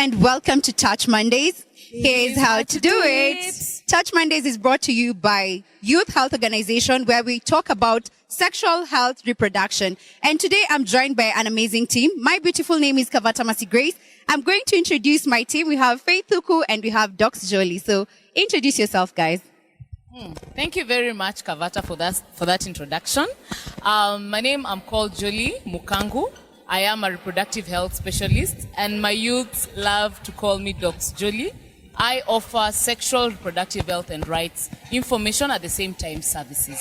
and welcome to Touch Mondays. Here's how to do it. Touch Mondays is brought to you by Youth Health Organization, where we talk about sexual health, reproduction. And today I'm joined by an amazing team. My beautiful name is Kavata MercyGrace. I'm going to introduce my team. We have Faith Thuku and we have Docs Jolie. So introduce yourself, guys. Thank you very much, Kavata, for that introduction. My name, I'm called Jolie Mukangu. I am a reproductive health specialist, and my youths love to call me Docs Jolie. I offer sexual reproductive health and rights information, at the same time services.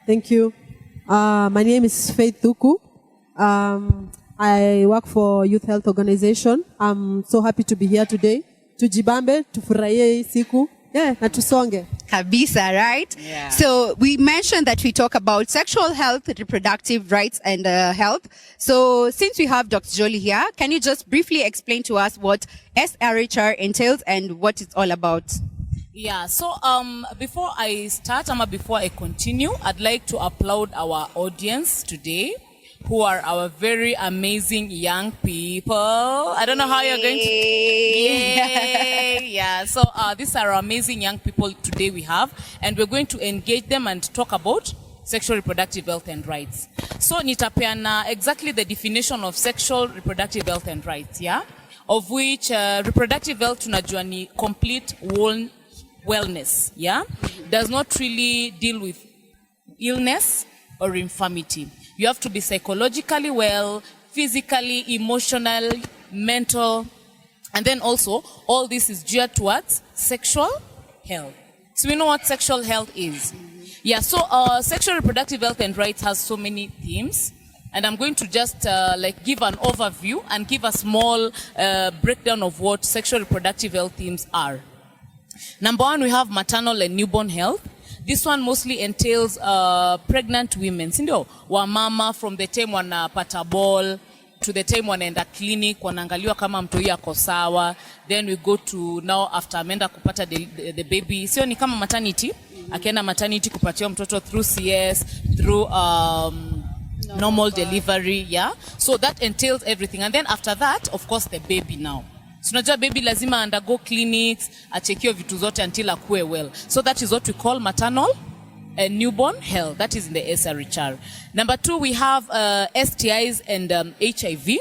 Thank you. My name is Faith Thuku. I work for Youth Health Organization. I'm so happy to be here today. Tujibambe, tufurahie siku. Yeah, na tusonge. Kabisa, right? Yeah. So we mentioned that we talk about sexual health, reproductive rights, and health. So since we have Dr. Jolie here, can you just briefly explain to us what SRHR entails and what it's all about? Yeah, so before I start, before I continue, I'd like to applaud our audience today, who are our very amazing young people. I don't know how you're going to... Yay! Yeah, so these are our amazing young people today we have, and we're going to engage them and talk about sexual reproductive health and rights. So nitapeana exactly the definition of sexual reproductive health and rights, yeah? Of which reproductive health tunajua ni complete wellness, yeah? Does not really deal with illness or infirmity. You have to be psychologically well, physically, emotional, mental, and then also all this is geared towards sexual health. So we know what sexual health is. Yeah, so sexual reproductive health and rights has so many themes, and I'm going to just give an overview and give a small breakdown of what sexual reproductive health themes are. Number one, we have maternal and newborn health. This one mostly entails pregnant women. Sindio, wamama from the time wanapata ball to the time wanaenda clinic, wanaangaliwa kama mtoi ako sawa. Then we go to now after ameenda kupata the baby. Sio ni kama maternity. Akienda maternity kupatia mtoto through CS, through normal delivery, yeah. So that entails everything. And then after that, of course, the baby now. So unajua baby lazima undergo clinics, achekiwe vitu zote until akue well. So that is what we call maternal and newborn health. That is in the SRHR. Number two, we have STIs and HIV,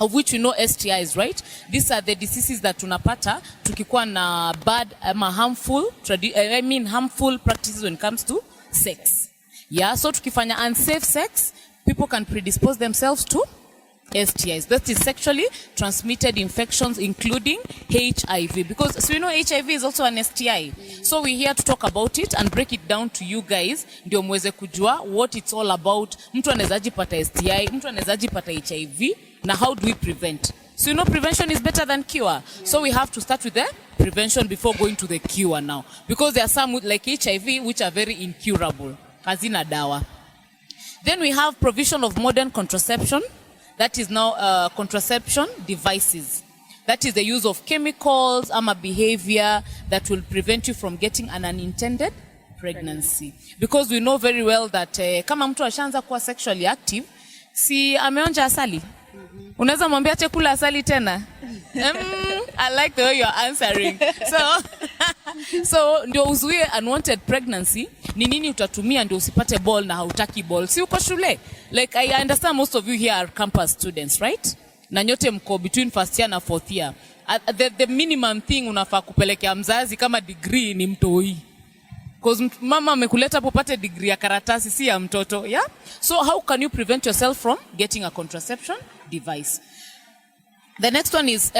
of which we know STIs, right? These are the diseases that tunapata tukikuwa na bad, harmful practices when it comes to sex. Yeah, so tukifanya unsafe sex, people can predispose themselves to STIs. That is sexually transmitted infections, including HIV. Because so you know HIV is also an STI. So we're here to talk about it and break it down to you guys. Ndio mweze kujua what it's all about. Mtu anawezaje pata STI, mtu anawezaje pata HIV, na how do we prevent? So you know prevention is better than cure. So we have to start with the prevention before going to the cure now. Because there are some like HIV which are very incurable. Hazina dawa. Then we have provision of modern contraception. That is now contraception devices. That is the use of chemicals, behavior that will prevent you from getting an unintended pregnancy. Because we know very well that kama mtu ashaanza kuwa sexually active, si ameonja asali. Unaweza mwambia chakula asali tena? I like the way you're answering. So ndio uzuie unwanted pregnancy, ni nini utatumia ndio usipate ball na hautaki ball? Si uko shule? Like I understand most of you here are campus students, right? Na nyote mko between first year na fourth year. The minimum thing unafaa kupelekea mzazi kama degree ni mtoi. Because mama amekuleta popate degree ya karatasi si ya mtoto, yeah? So how can you prevent yourself from getting a contraception device? The next one is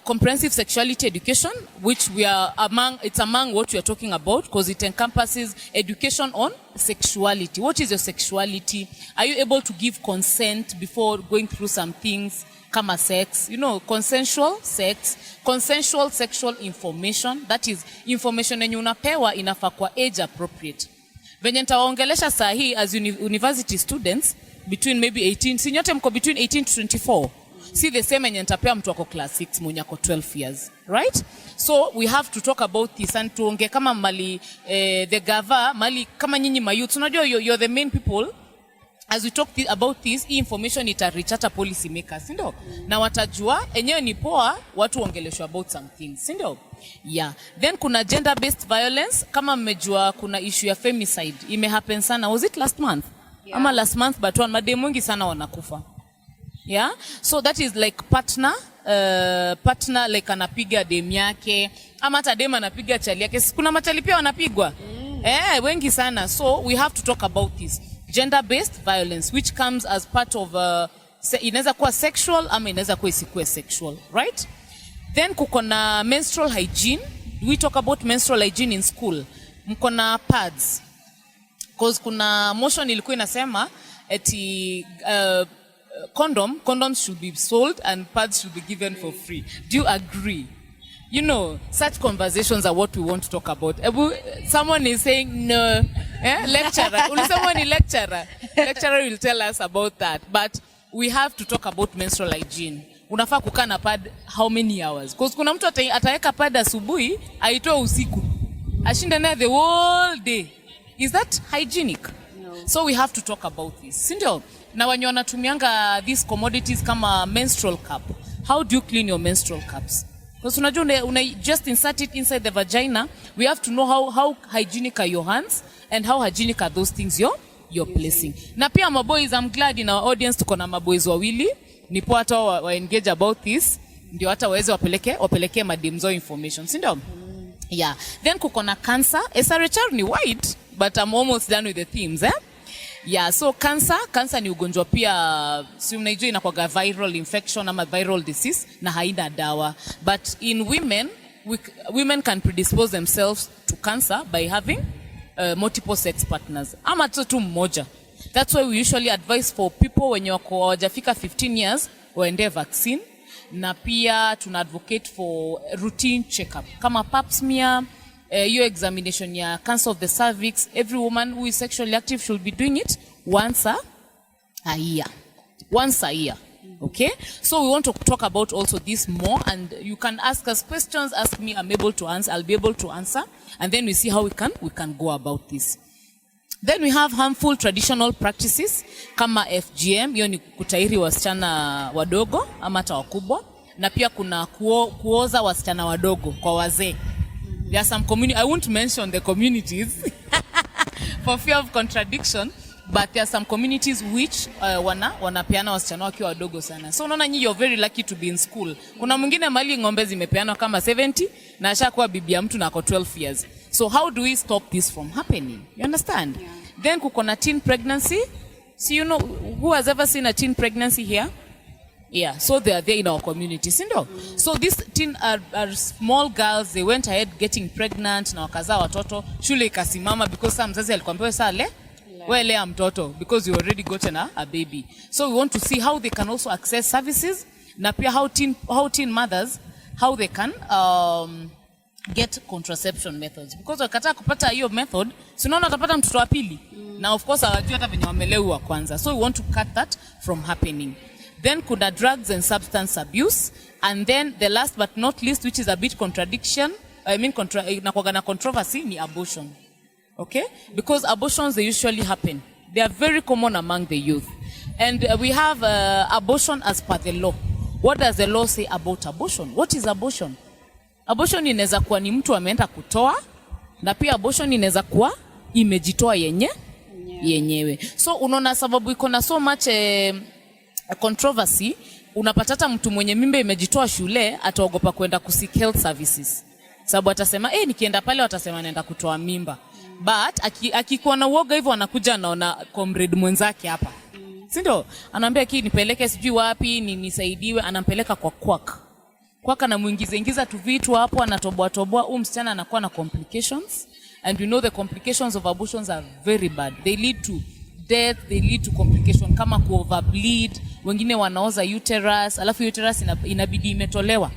comprehensive sexuality education, which it's among what we are talking about because it encompasses education on sexuality. What is your sexuality? Are you able to give consent before going through some things? Kama sex, you know, consensual sex, consensual sexual information. That is information yenye unapewa inafaa kwa age appropriate. Venye nitawaongelesha saa hii as university students between maybe 18, si nyote mko between 18 to 24. See the same yenye nitapea mtu wako class 6 mwenye ako 12 years, right? So we have to talk about this and tuonge kama mali the gava, mali kama nyinyi mayouth. Unajua you're the main people as we talk about this, hii information reach hata policy makers, sindo? Na watajua, enyewe ni poa, watu ongeleshwa about some things, sindo? Yeah. Then kuna gender-based violence, kama mmejua kuna issue ya femicide, happen sana, was it last month? Yeah. Ama last month, but mademu wengi sana wanakufa. Yeah? So that is like partner like anapiga dem yake, ama hata dem anapiga chali yake. Kuna machali pia wanapigwa. Wengi sana. So we have to talk about this. Gender-based violence, which comes as part of inaweza kuwa sexual ama inaweza kuwa isikuwe sexual, right? Then kuko na menstrual hygiene. We talk about menstrual hygiene in school. Mko na pads. Because kuna motion ilikuwa inasema eti condoms should be sold and pads should be given for free. Do you agree? You know, such conversations are what we want to talk about. Someone is saying no. Lecturer. Someone is lecturer. Lecturer will tell us about that. But we have to talk about menstrual hygiene. Unafaa kukaa na pad how many hours? Because kuna mtu ataweka pad asubuhi, aitoe usiku. Ashinde naye the whole day. Is that hygienic? No. So we have to talk about this. Sindio? Na wenye wanatumianga these commodities kama menstrual cup. How do you clean your menstrual cups? Because unajua just insert it inside the vagina. We have to know how hygienic are your hands and how hygienic are those things you're placing. Na pia maboys, I'm glad in our audience tuko na maboys wawili. Nipo hata wa engage about this. Ndio hata waweze wapeleke madimzo information. Sindio? Yeah. Then kuko na cancer. SRHR ni wide, but I'm almost done with the themes, Yeah, so cancer ni ugonjwa pia, si mnaijua inakuwa viral infection ama viral disease na haina dawa. But in women can predispose themselves to cancer by having multiple sex partners. Ama tu mmoja. That's why we usually advise for people wenye wako hawajafika 15 years waende vaccine, na pia tuna advocate for routine checkup kama pap smear, your examination ya cancer of the cervix. Every woman who is sexually active should be doing it once a year. Okay? So we want to talk about also this more, and you can ask us questions, ask me, I'm able to answer, I'll be able to answer, and then we see how we can go about this. Then we have harmful traditional practices kama FGM, hiyo ni kutairi wasichana wadogo ama hata wakubwa, na pia kuna kuoza wasichana wadogo kwa wazee. There are some community, I won't mention the communities for fear of contradiction, but there are some communities which wanapeana wasichana wakiwa wadogo sana. So unaona nyinyi you're very lucky to be in school. Kuna mwingine mali ng'ombe zimepeana kama 70 na ashakuwa bibi ya mtu na ako 12 years. So how do we stop this from happening? You understand? Yeah. Then kuko na teen pregnancy. So you know, who has ever seen a teen pregnancy here? Yeah, so they are there in our community, sindo? So these teen are small girls, they went ahead getting pregnant, na wakazaa watoto, shule ikasimama because some mzazi alikwambia saa lea mtoto because you already gotten a baby. So we want to see how they can also access services, na pia how teen mothers, how they can get contraception methods. Because wakataka kupata hiyo method, sinaona utapata mtoto wa pili. Na of course hawajui hata venye wamelewa wa kwanza. So we want to cut that from happening. Then kuna drugs and substance abuse, and then the last but not least, which is a bit controversy, ni abortion. Okay? Because abortions, they usually happen. They are very common among the youth. And we have abortion as per the law. What does the law say about abortion? What is abortion? Abortion inaweza kuwa ni mtu ameenda kutoa, na pia abortion inaweza kuwa imejitoa yenyewe. So unaona sababu iko na so much controversy, unapata hata mtu mwenye mimba imejitoa shule ataogopa kwenda kuseek health services. Sababu atasema nikienda pale watasema naenda kutoa mimba. But akikuwa na uoga hivyo anakuja anaona comrade mwenzake hapa. Sindo? Anaambia nipeleke sijui wapi, nisaidiwe, anampeleka kwa kwak anamuingiza tu vitu hapo, anatoboa msichana anakuwa na complications, and we know the complications of abortions are very bad. They lead to death, they lead to complication kama overbleed, wengine wanaoza uterus, alafu uterus inabidi imetolewa.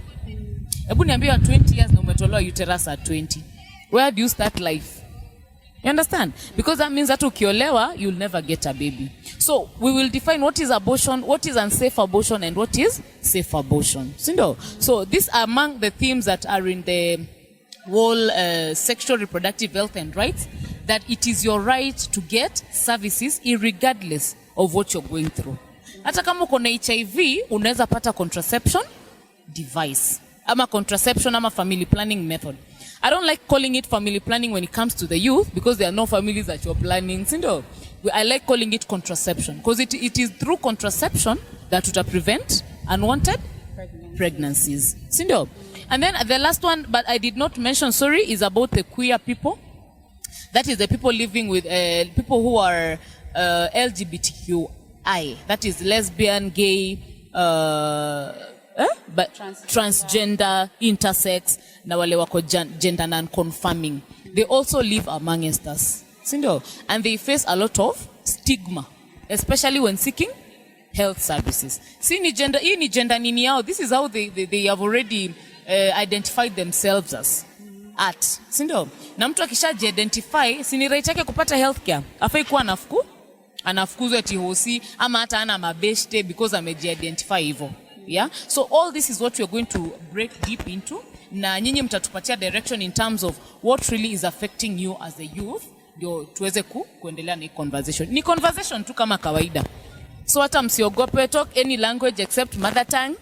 Hebu niambie 20 years na umetolewa uterus at 20. Where do you start life? You understand? Because that means that ukiolewa, you'll never get a baby. So we will define what is abortion, what is unsafe abortion, and what is safe abortion. So these are among the themes that are in the whole sexual reproductive health and rights, that it is your right to get services irregardless of what you're going through. Hata kama uko na HIV, unaweza pata contraception device. Ama contraception ama family planning method. I don't like calling it family planning when it comes to the youth because there are no families that you're planning. Sindo? I like calling it contraception because it is through contraception that will prevent unwanted pregnancies. Sindo? And then the last one, but I did not mention, sorry, is about the queer people. That is the people living with people who are LGBTQI. That is lesbian, gay, but transgender, intersex, na wale wako gender non-conforming. They also live amongst us. Sindo? And they face a lot of stigma, especially when seeking health services. See, ni gender nini yao. This is how they have already identified themselves as at. Sindo? Na mtu akisha-identify, sini right yake kupata healthcare. Afai kuwa anafukuzwa eti hosi, ama hata ana mabeshte because ameji-identify hivyo. Yeah? So all this is what we are going to break deep into. Na nyinyi mtatupatia direction in terms of what really is affecting you as a youth. Ndio tuweze kuendelea na conversation. Ni conversation tu kama kawaida. So hata msiogope, talk any language except mother tongue.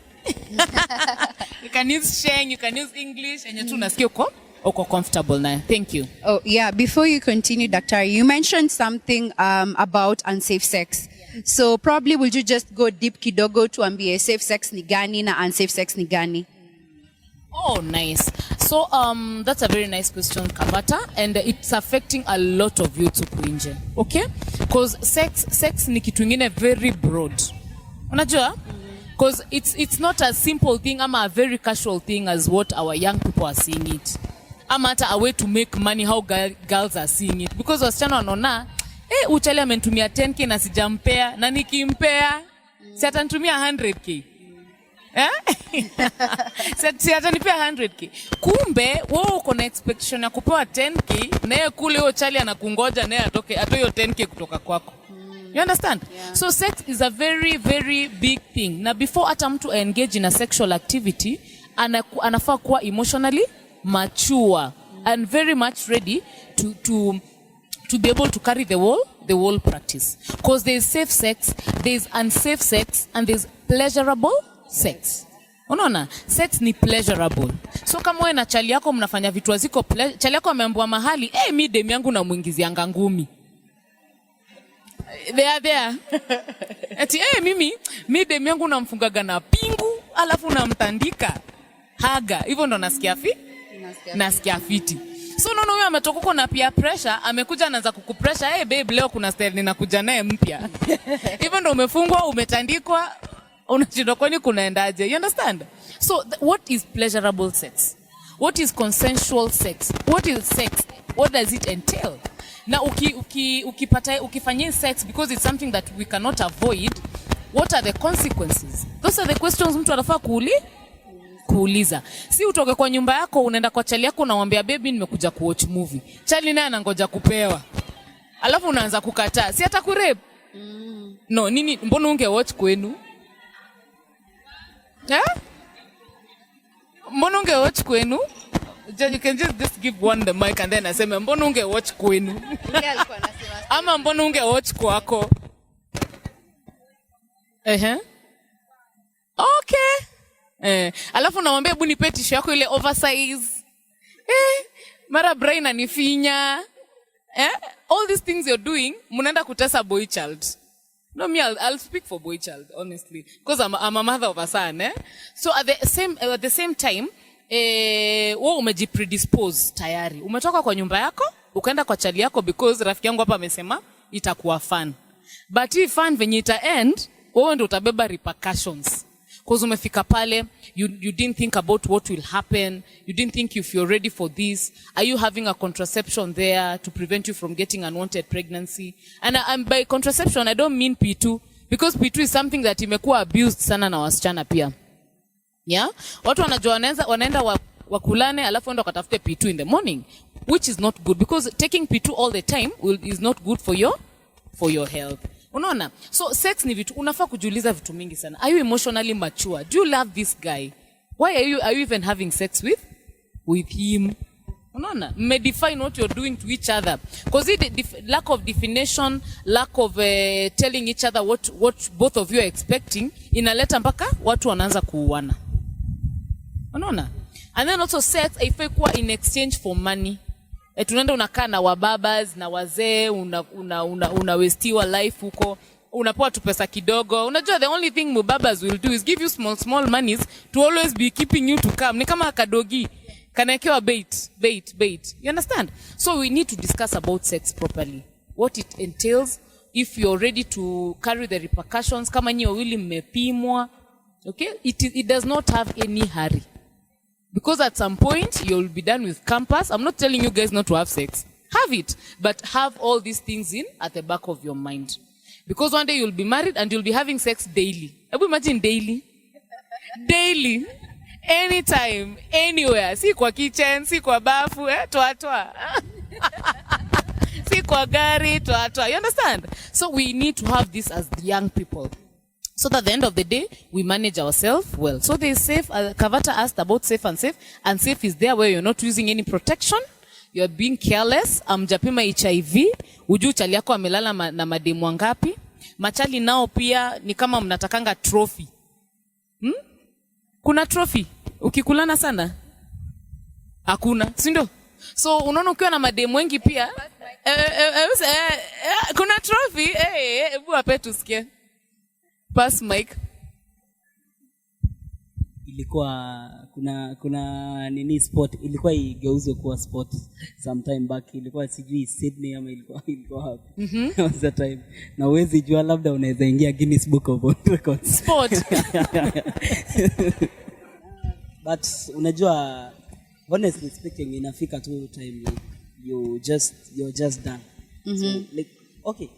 You can use Sheng, you can use English, and you nasikia uko comfortable na. Thank you. Oh yeah, before you continue, Dr. You mentioned something about unsafe sex. So probably would you just go deep kidogo to ambie safe sex ni gani na unsafe sex ni gani? Oh, nice. So that's a very nice question, Kavata, and it's affecting a lot of youth huku nje. Okay? Because sex ni kitu ingine very broad. Unajua? Because it's not a simple thing ama a very casual thing as what our young people are seeing it. Ama hata a way to make money how girls are seeing it. Because wasichana wanaona, uchali amenitumia 10k na sijampea, na nikimpea, si atanitumia 100k. Si atanipea 100k. Kumbe, wewe uko na expectation ya kupewa 10k, na yeye kule huyo chali anakungoja na yeye atoe hiyo 10k kutoka kwako. You understand? Yeah. So sex is a very, very big thing. Na before hata mtu engage in a sexual activity, anafaa kuwa emotionally mature and very much ready to be able to carry the whole practice. Because there is safe sex, there is unsafe sex, and there is pleasurable sex. Unaona? Sex ni pleasurable. So kama wewe na chali yako mnafanya vitu aziko chali yako ameambiwa mahali, mi demu yangu namwingizianga ngumi. They are there. Eti mimi demu yangu namfungaga na pingu, alafu namtandika. Haga. Hivyo ndo nasikia fiti. So nono huyo ametoka huko na peer pressure, amekuja anaanza kukupressure, babe leo kuna style ninakuja naye mpya. Hivyo ndo umefungwa, umetandikwa, unashindwa kwani kunaendaje. You understand? So what is pleasurable sex? What is consensual sex? What is sex? What does it entail? Na ukifanya sex because it's something that we cannot avoid, what are the consequences? Those are the questions mtu anafaa kuuliza. Si utoke kwa nyumba yako unaenda kwa chali yako unamwambia baby nimekuja kuwatch movie. Chali naye anangoja kupewa. Alafu unaanza kukataa. Si hata kurep. No, nini mbona ungewatch kwenu? Mbona ungewatch kwenu? You can just give one the mic and then aseme mbona ungewatch kwenu? Ama mbona ungewatch kwako? Okay. Alafu namwambia hebu nipe tishu yako ile oversize. Mara brain anifinya. All these things you're doing, mnaenda kutesa boy child. No, me, I'll speak for boy child, honestly. Because I'm a mother of a son, So at the same time, wewe umejipredisposed tayari. Umetoka kwa nyumba yako, ukaenda kwa chali yako because rafiki yangu hapa amesema itakuwa fun. But hii fun venye ita end, wewe ndio utabeba repercussions. Because umefika pale, you didn't think about what will happen. You didn't think if you're ready for this. Are you having a contraception there to prevent you from getting unwanted pregnancy? And by contraception, I don't mean P2. Because P2 is something that imekuwa abused sana na wasichana pia. Yeah? Watu wanajua wanaenda wakulane alafu ndo katafute P2 in the morning. Which is not good. Because taking P2 all the time is not good for your health. Unaona? So sex ni vitu, unafaa kujiuliza vitu mingi sana. Are you emotionally mature? Do you love this guy? Why are you even having sex with him? Unaona? Define what you're doing to each other. Because lack of definition, lack of telling each other what both of you are expecting, inaleta mpaka watu wanaanza kuuana. Unaona? And then also sex haifai kuwa in exchange for money. Tunaenda unakaa na wababas na wazee, unawestiwa life huko, unapewa tu pesa kidogo. Unajua the only thing mubabas will do is give you small monies to always be keeping you to come. Ni kama kadogi. Kanaekewa bait. You understand? So we need to discuss about sex properly. What it entails, if you're ready to carry the repercussions, kama nyi wawili mmepimwa. Okay? It does not have any hurry. Because at some point, you'll be done with campus. I'm not telling you guys not to have sex. Have it. But have all these things at the back of your mind. Because one day you'll be married and you'll be having sex daily. Imagine daily. Daily. Anytime, anywhere. Si kwa kitchen, si kwa bafu, toa. Si kwa gari, toa. You understand? So we need to have this as the young people. So that at the end of the day, we manage ourselves well. So there's safe. Kavata asked about safe and safe. And safe is there where you're not using any protection. You're being careless. Japima HIV. Ujui chali yako amelala na mademu wangapi. Machali nao pia ni kama mnatakanga trophy. Kuna trophy. Ukikulana sana? Hakuna. Si ndio? So unaona ukiwa na mademu wengi pia. Kuna trophy. Hebu wape tusikie. Pass mic. Ilikuwa kuna nini sport ilikuwa igeuzwe kuwa sport sometime back, ilikuwa sijui Sydney ama ilikuwa wapi. Was that time na uwezi jua labda unaweza ingia Guinness Book of World Records sport. But unajua honestly speaking inafika tu time like you're just done. So like okay,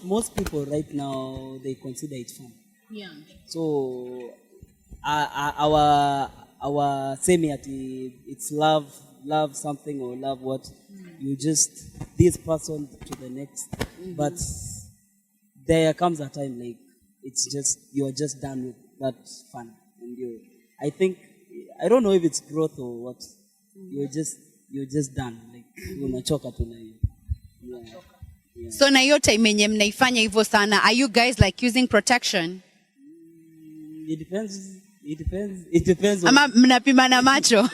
most people right now they consider it fun. Yeah. So our semi at it's love something or love what you just this person to the next. But there comes a time like it's just you're just done with that fun, and I don't know if it's growth or what. You're just done, like unachoka tu na hiyo. Yeah. So na hiyo time yenye mnaifanya hivyo sana, are you guys like using protection? It depends on ama mnapima na macho.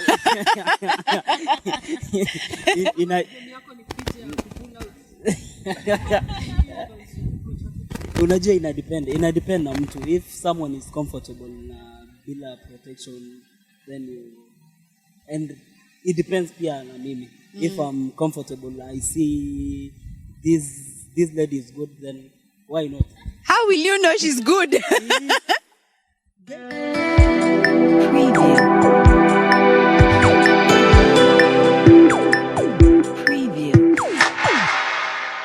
Unajua ina depend na mtu. If someone is comfortable na bila protection then and it depends pia na mimi. If I'm comfortable, I see this lady is good, then why not? How will you know she's good? Preview.